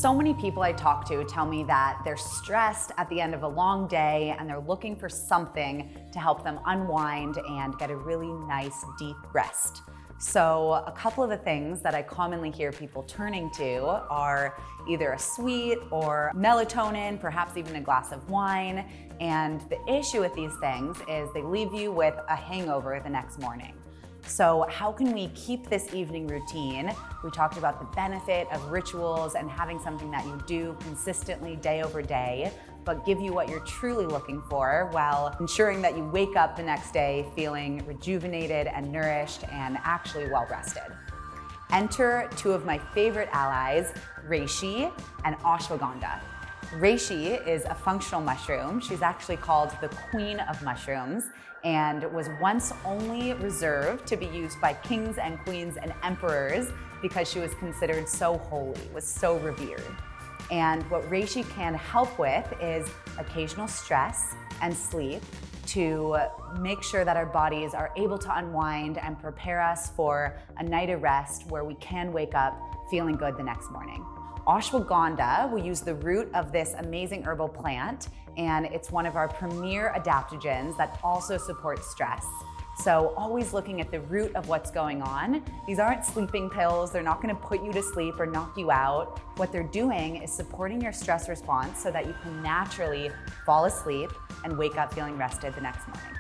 So many people I talk to tell me that they're stressed at the end of a long day and they're looking for something to help them unwind and get a really nice deep rest. So a couple of the things that I commonly hear people turning to are either a sweet or melatonin, perhaps even a glass of wine. And the issue with these things is they leave you with a hangover the next morning. So how can we keep this evening routine? We talked about the benefit of rituals and having something that you do consistently day over day, but give you what you're truly looking for while ensuring that you wake up the next day feeling rejuvenated and nourished and actually well rested. Enter two of my favorite allies, Reishi and ashwagandha. Reishi is a functional mushroom. She's actually called the queen of mushrooms and was once only reserved to be used by kings and queens and emperors because she was considered so holy, was so revered. And what Reishi can help with is occasional stress and sleep to make sure that our bodies are able to unwind and prepare us for a night of rest where we can wake up feeling good the next morning. Ashwagandha, we use the root of this amazing herbal plant, and it's one of our premier adaptogens that also supports stress. So always looking at the root of what's going on. These aren't sleeping pills. They're not gonna put you to sleep or knock you out. What they're doing is supporting your stress response so that you can naturally fall asleep and wake up feeling rested the next morning.